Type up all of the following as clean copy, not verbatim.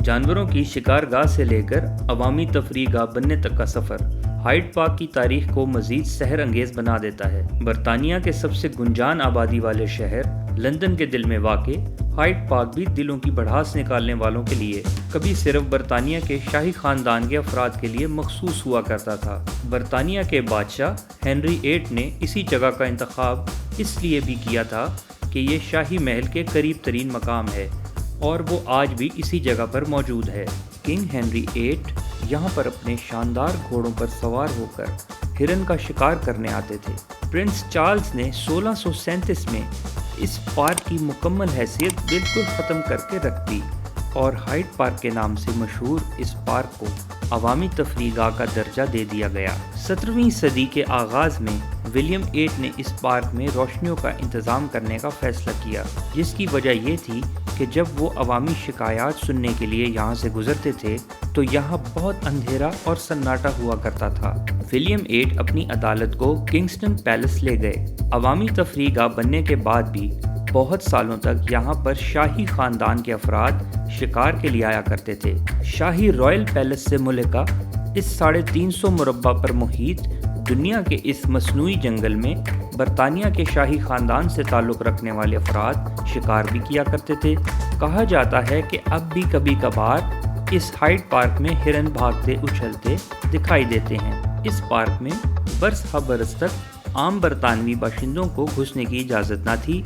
جانوروں کی شکارگاہ سے لے کر عوامی تفریح گاہ بننے تک کا سفر ہائیڈ پارک کی تاریخ کو مزید سحر انگیز بنا دیتا ہے۔ برطانیہ کے سب سے گنجان آبادی والے شہر لندن کے دل میں واقع ہائیڈ پارک بھی دلوں کی بڑھاس نکالنے والوں کے لیے کبھی صرف برطانیہ کے شاہی خاندان کے افراد کے لیے مخصوص ہوا کرتا تھا۔ برطانیہ کے بادشاہ ہنری VIII نے اسی جگہ کا انتخاب اس لیے بھی کیا تھا کہ یہ شاہی محل کے قریب ترین مقام ہے اور وہ آج بھی اسی جگہ پر موجود ہے۔ کنگ ہنری VIII یہاں پر اپنے شاندار گھوڑوں پر سوار ہو کر ہرن کا شکار کرنے آتے تھے۔ پرنس چارلز نے 1637 میں اس پارک کی مکمل حیثیت بالکل ختم کر کے رکھ دی اور ہائیڈ پارک کے نام سے مشہور اس پارک کو عوامی تفریح گاہ کا درجہ دے دیا گیا۔ 17ویں صدی کے آغاز میں ولیم VIII نے اس پارک میں روشنیوں کا انتظام کرنے کا فیصلہ کیا، جس کی وجہ یہ تھی کہ جب وہ عوامی شکایات سننے کے لیے یہاں سے گزرتے تھے تو یہاں بہت اندھیرا اور سناٹا ہوا کرتا تھا۔ ولیم VIII اپنی عدالت کو کنگسٹن پیلس لے گئے۔ عوامی تفریح گاہ بننے کے بعد بھی بہت سالوں تک یہاں پر شاہی خاندان کے افراد شکار کے لیے آیا کرتے تھے۔ شاہی رائل پیلس سے ملحقہ اس 350 مربع پر محیط دنیا کے اس مصنوعی جنگل میں برطانیہ کے شاہی خاندان سے تعلق رکھنے والے افراد شکار بھی کیا کرتے تھے۔ کہا جاتا ہے کہ اب بھی کبھی کبھار اس ہائیڈ پارک میں ہرن بھاگتے اچھلتے دکھائی دیتے ہیں۔ اس پارک میں برس ہا برس تک عام برطانوی باشندوں کو گھسنے کی اجازت نہ تھی،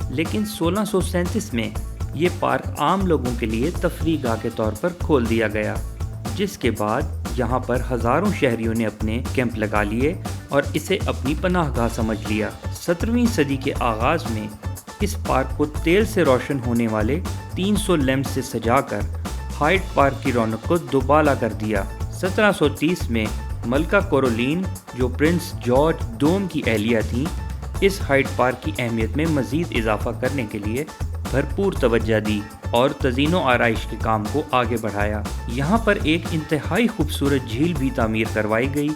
لیکن 1637 میں یہ پارک عام لوگوں کے لیے تفریح گاہ کے طور پر کھول دیا گیا، جس کے بعد یہاں پر ہزاروں شہریوں نے اپنے کیمپ لگا لیے اور اسے اپنی پناہ گاہ سمجھ لیا۔ 17ویں صدی کے آغاز میں اس پارک کو تیل سے روشن ہونے والے 300 لیمپ سے سجا کر ہائیڈ پارک کی رونق کو دوبالا کر دیا۔ 1730 میں ملکہ کورولین، جو پرنس جارج دوم کی اہلیہ تھیں، اس ہائیڈ پارک کی اہمیت میں مزید اضافہ کرنے کے لیے بھرپور توجہ دی اور تزئین و آرائش کے کام کو آگے بڑھایا۔ یہاں پر ایک انتہائی خوبصورت جھیل بھی تعمیر کروائی گئی۔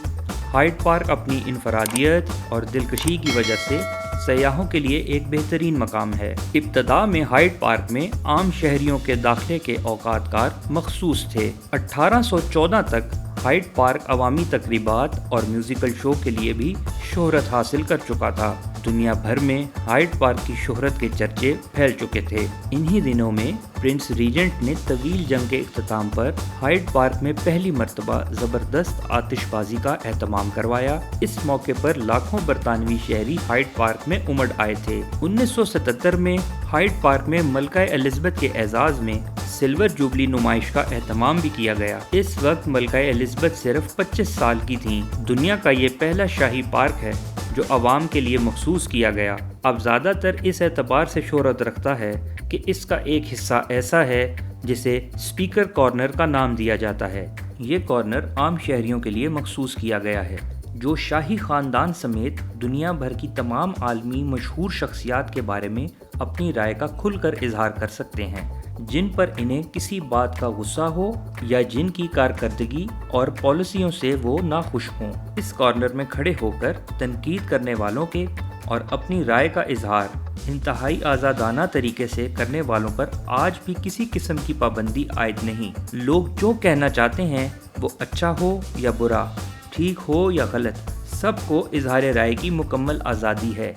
ہائیڈ پارک اپنی انفرادیت اور دلکشی کی وجہ سے سیاحوں کے لیے ایک بہترین مقام ہے۔ ابتدا میں ہائیڈ پارک میں عام شہریوں کے داخلے کے اوقات کار مخصوص تھے۔ 1814 تک ہائیڈ پارک عوامی تقریبات اور میوزیکل شو کے لیے بھی شہرت حاصل کر چکا تھا۔ دنیا بھر میں ہائیڈ پارک کی شہرت کے چرچے پھیل چکے تھے۔ انہی دنوں میں پرنس ریجنٹ نے طویل جنگ کے اختتام پر ہائیڈ پارک میں پہلی مرتبہ زبردست آتش بازی کا اہتمام کروایا۔ اس موقع پر لاکھوں برطانوی شہری ہائیڈ پارک میں امڑ آئے تھے۔ 1977 میں ہائیڈ پارک میں ملکہ الزبتھ کے اعزاز میں سلور جوبلی نمائش کا اہتمام بھی کیا گیا۔ اس وقت ملکہ الزبتھ صرف 25 سال کی تھیں۔ دنیا کا یہ پہلا شاہی پارک ہے جو عوام کے لیے مخصوص کیا گیا۔ اب زیادہ تر اس اعتبار سے شہرت رکھتا ہے کہ اس کا ایک حصہ ایسا ہے جسے اسپیکر کارنر کا نام دیا جاتا ہے۔ یہ کارنر عام شہریوں کے لیے مخصوص کیا گیا ہے، جو شاہی خاندان سمیت دنیا بھر کی تمام عالمی مشہور شخصیات کے بارے میں اپنی رائے کا کھل کر اظہار کر سکتے ہیں، جن پر انہیں کسی بات کا غصہ ہو یا جن کی کارکردگی اور پالیسیوں سے وہ ناخوش ہوں۔ اس کارنر میں کھڑے ہو کر تنقید کرنے والوں کے اور اپنی رائے کا اظہار انتہائی آزادانہ طریقے سے کرنے والوں پر آج بھی کسی قسم کی پابندی عائد نہیں۔ لوگ جو کہنا چاہتے ہیں، وہ اچھا ہو یا برا، ٹھیک ہو یا غلط، سب کو اظہار رائے کی مکمل آزادی ہے۔